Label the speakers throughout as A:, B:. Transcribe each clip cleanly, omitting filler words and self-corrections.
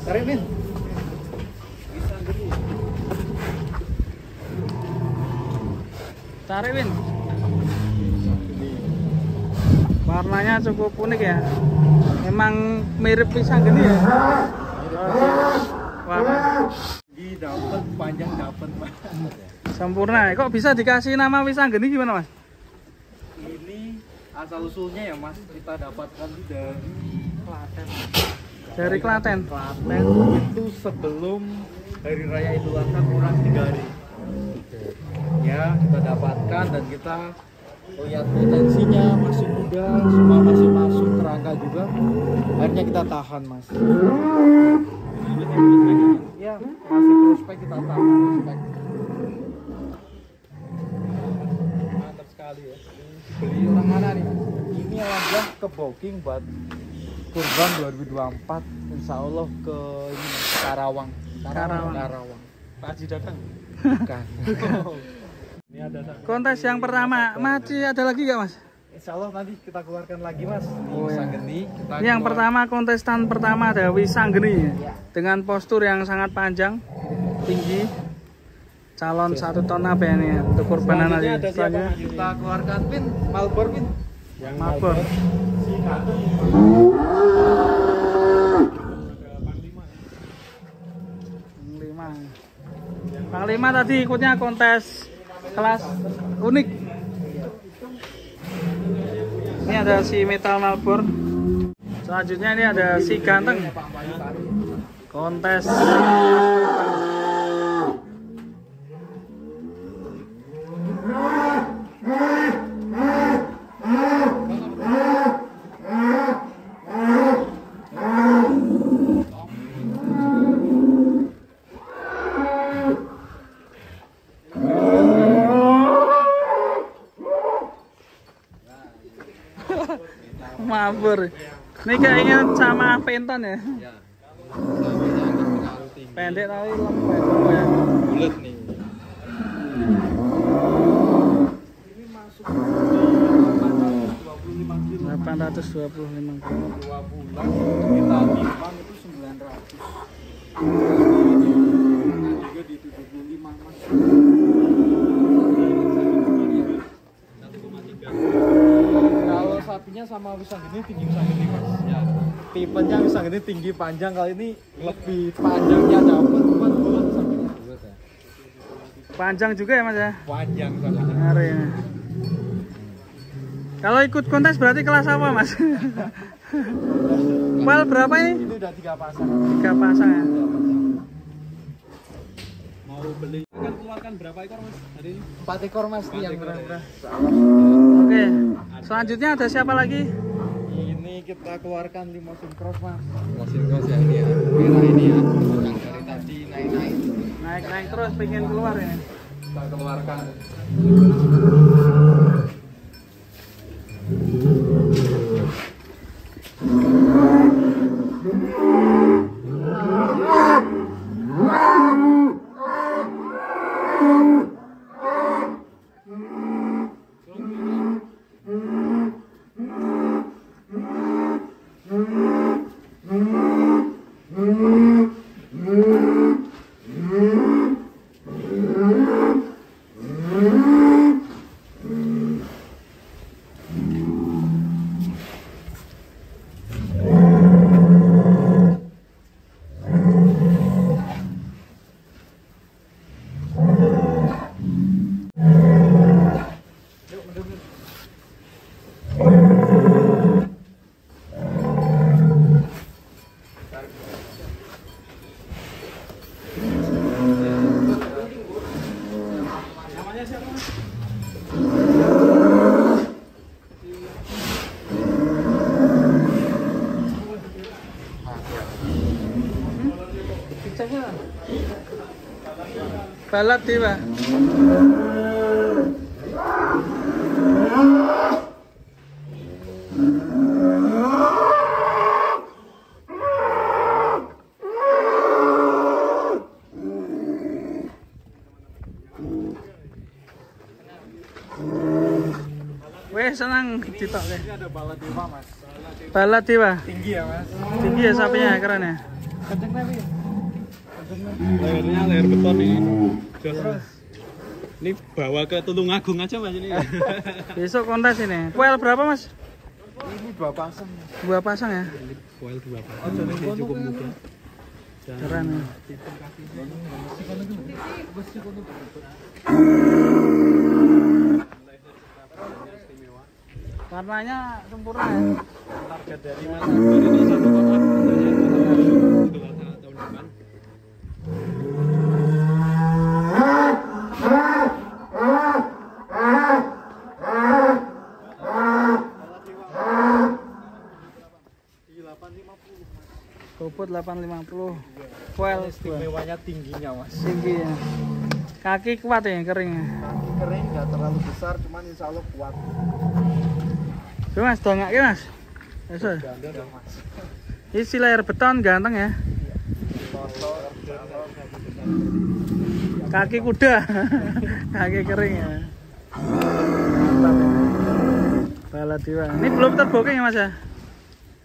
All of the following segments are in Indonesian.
A: Tarik, Min.
B: Tarik, Win. Warnanya cukup unik ya. Emang mirip pisang gini ya. Warna
A: Dapat panjang dapat.
B: sempurna. Kok bisa dikasih nama pisang gini gimana, Mas?
A: Ini asal usulnya ya, Mas. Kita dapatkan dari Klaten.
B: Dari Klaten.
A: Klaten itu sebelum Hari Raya Idul Adha kurang 3 hari. Ya, kita dapatkan dan kita lihat potensinya masih muda, semua masih masuk kerangka juga. Akhirnya kita tahan, Mas. Ya, masih prospek kita tahan. Prospek. Mantap sekali ya. Beli orang mana nih, Mas? Ini alhamdulillah ke booking buat Kurban 2024. Insya Allah ke ini Karawang. Karawang. Pak Haji datang? Bukan. Ini ada
B: Kontes yang pertama masih ada lagi nggak, Mas?
A: Insya Allah nanti kita keluarkan lagi, Mas.
B: Oh, ya.
A: Sanggeni.
B: Ini yang pertama, kontestan pertama ada Wisanggeni
A: Ya.
B: dengan postur yang sangat panjang, tinggi. Calon 1 ton apa ini ya, untuk kurbanan
A: Selanjutnya
B: aja.
A: ada siapa, Mas? Kita keluarkan Pin, Malbor Pin.
B: Yang Malbor. Panglima tadi ikutnya kontes kelas unik. Ini ada si metal Malbor. Selanjutnya ini ada si ganteng. Kontes Malbor. Ini kayaknya sama penton ya.
A: Ya.
B: Pendek tapi lembut ya.
A: Bulat nih. Ini masuk
B: 825 kilo.
A: 2 bulan kita timbang itu 900. Juga di 75, Mas. 1,3. Kalau sapinya sama Wisanggeni tinggi Wisanggeni, Mas. Ya. Tipenya Wisanggeni tinggi panjang, kali ini lebih panjangnya dapat buat sapinya.
B: Panjang juga ya, Mas ya.
A: Panjang sapinya.
B: Hari ini. Kalau ikut kontes berarti kelas apa, Mas? Well, berapa ini?
A: Ini udah 3 pasang.
B: 3 pasang ya.
A: Mau beli akan keluarkan berapa ekor, Mas? Hari ini 4 ekor, Mas, nih yang murah-murah.
B: Oke. Selanjutnya ada siapa lagi?
A: Ini kita keluarkan limousine cross, Mas. Limousine cross ya, ini ya. Merah ini ya. Yang dari tadi naik-naik.
B: Naik terus pengen keluar ya.
A: Kita keluarkan.
B: Balat tiba. Weh senang ditok deh.
A: Ini ada balat dewa, Mas.
B: Balat tiba.
A: Tinggi ya, Mas.
B: Tinggi ya sapinya, keren ya.
A: Kenceng tapi.
C: Layarnya layar beton ini.
A: Terus
C: Ini bawa ke Tulungagung aja Mas ini.
B: Besok kontes ini. Kuel berapa Mas?
A: ini 2 pasang.
B: 2 pasang ya.
C: Foil 2 pasang.
A: Oh, jadi
C: Masih cukup mudah. Dan
B: Keren ya.
C: sistem kaki
B: Warnanya sempurna ya.
C: target dari Mas Akbar ini 1 ton up katanya tahun depan.
B: Bobot 850. Kuel
A: Istimewanya tingginya mas.
B: tinggi ya. Kaki kuat ya keringnya.
A: Kaki kering nggak terlalu besar, cuman insya Allah kuat.
B: Tuh Mas, dongak ya Mas. Eso.
A: Ya, mas.
B: Isi layar beton ganteng ya.
A: Foto,
B: Kaki kuda. Kaki kering ya. Bala Dewa. Ini belum terboking ya Mas ya?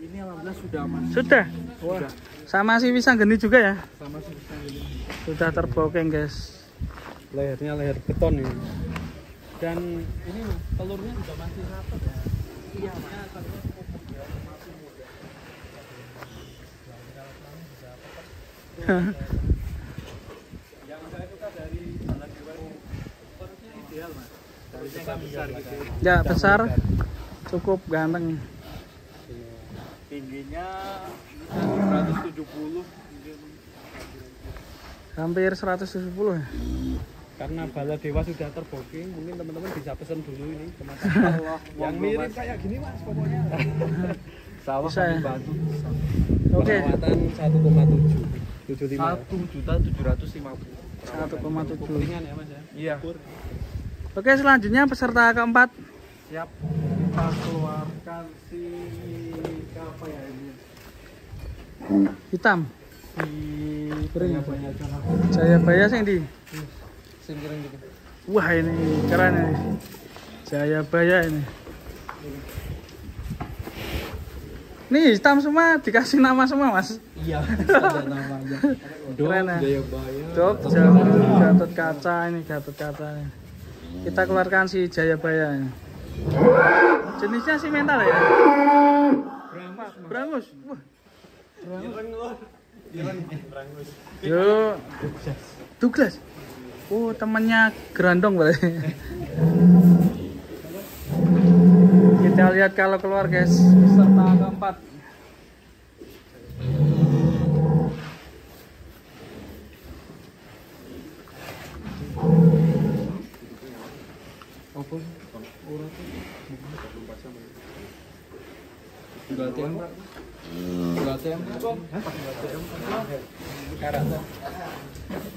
A: ini alhamdulillah sudah mas.
B: Sudah.
A: Wah,
B: Sama si pisang geni juga ya.
A: sama sih bisa ini.
B: Sudah terboking guys.
C: Layarnya layar beton ini. Dan ini Mas, telurnya juga masih rapet ya.
A: Iya mas.
C: Yang saya suka dari Bala Dewa ini perutnya ideal Mas. Perutnya kan besar gitu.
B: Ya besar. Cukup ganteng.
A: Tingginya 170 mungkin.
B: Hampir 170 ya.
C: Karena Bala Dewa sudah terbooking, mungkin teman-teman bisa pesen dulu ini ke Mas. Yang
A: Monggo,
C: mirip
A: Mas.
C: kayak gini Mas pokoknya.
A: Sawah
B: Bisa ya?
A: kami bantu.
B: Oke.
C: Perawatan 1,7 75.
A: 1.750.000.
B: 1,7.
C: Ringan ya Mas ya.
A: Iya.
C: Ukur.
B: Oke, selanjutnya peserta keempat.
A: Siap. Kita keluarkan si apa ya ini?
B: Hitam.
A: Si
B: Kering.
A: banyak jangan.
B: Jayabaya sing di.
A: Sing kering gitu.
B: Wah, ini keren ini. Jayabaya ini. Nih hitam semua, dikasih nama semua Mas.
A: Iya, ada namanya.
B: Keren ya.
A: Jayabaya.
B: Jogja, Gatot Kaca ini, Gatot Kaca. Kita keluarkan si Jayabaya ini. Jenisnya si mental ya. Brangus. Wah. Yo. Douglas. Oh, temannya Grandong berarti. Kita lihat kalau keluar guys, peserta keempat.
A: Apa? Enggak ATM. Enggak ATM.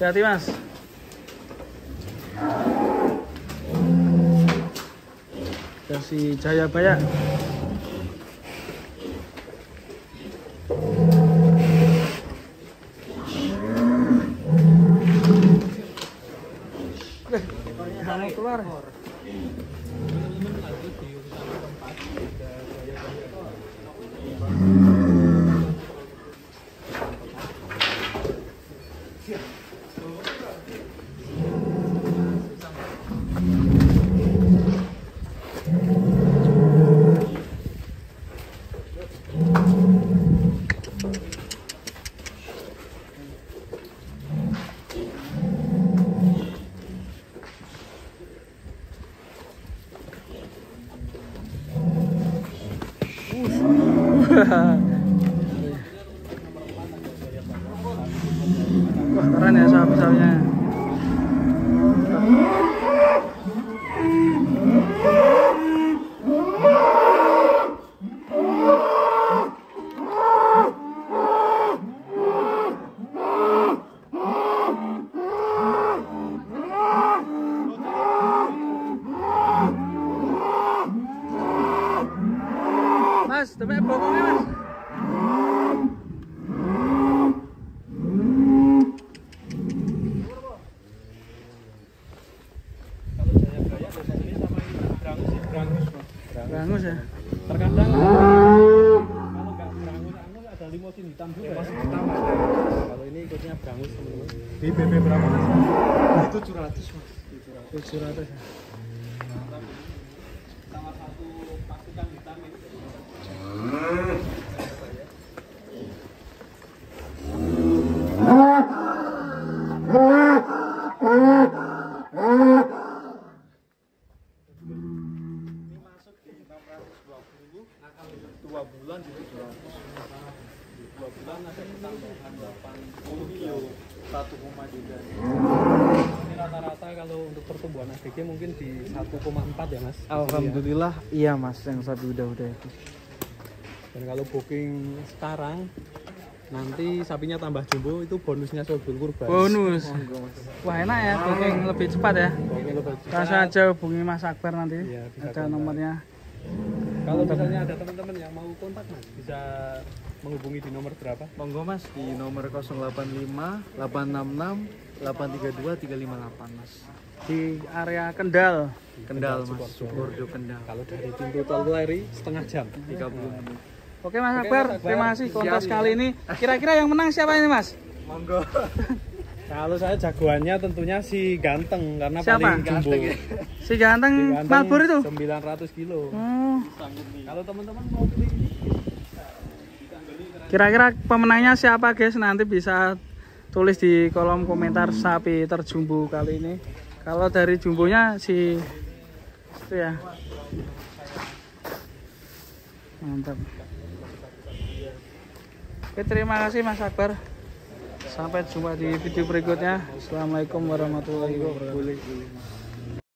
B: Hati Mas. Versi Jayabaya. Kamu keluar. Wah, keren ya sapi-sapinya. Mas, tebak bokongnya Mas.
C: Kalau Jayabaya biasanya ini sama ini Brangus ya, Brangus Mas.
B: Brangus ya.
C: Terkadang kalau nggak Brangus ada limosin hitam juga.
A: Masih hitam ada.
C: Maksudnya berangus teman-teman.
A: Di BP berapa mas? Itu 700 mas.
B: 700 ya.
C: Salah satu pasukan hitam itu.
A: Ini masuk di 620, akan 2 bulan jadi 200.
C: 2 bulan ada pertambahan 80 kilo.
A: 1,3.
C: Ini rata-rata kalau untuk pertumbuhan ABG mungkin di 1,4 ya mas.
A: Alhamdulillah iya mas, yang sapi udah itu.
C: Dan kalau booking sekarang nanti sapinya tambah jumbo itu bonusnya Sobul Kurban.
B: Bonus.
A: Monggo mas.
B: Wah enak ya, booking lebih cepat ya.
C: Booking lebih cepat.
B: Langsung aja hubungi Mas Akbar nanti.
C: Iya, bisa
B: Ada
C: kontak.
B: nomornya.
C: Kalau misalnya ada teman-teman yang mau kontak mas, bisa menghubungi di nomor berapa?
A: Monggo mas di nomor 085 866 832 358 mas.
B: Di area Kendal.
A: Kendal mas, Sukordo Kendal.
C: Kalau dari pintu tol Keleri setengah jam.
A: 30 menit.
B: Oke Mas
C: Oke,
B: Akbar,
C: Mas Akbar.
B: terima kasih kontes
A: Siap,
B: kali ini. Kira-kira yang menang siapa ini Mas?
A: Monggo.
C: Kalau saya jagoannya tentunya si Ganteng karena
B: Siapa?
C: paling jumbo.
A: Ganteng ya?
B: Si ganteng Malbur itu.
C: 900 kilo.
B: Oh.
C: Kalau teman-teman mau beli
B: Kira-kira pemenangnya siapa guys? Nanti bisa tulis di kolom komentar sapi terjumbo kali ini. Kalau dari jumbonya si itu ya. Mantap. Oke, terima kasih Mas Akbar. Sampai jumpa di video berikutnya. Assalamualaikum warahmatullahi wabarakatuh.
A: Boleh.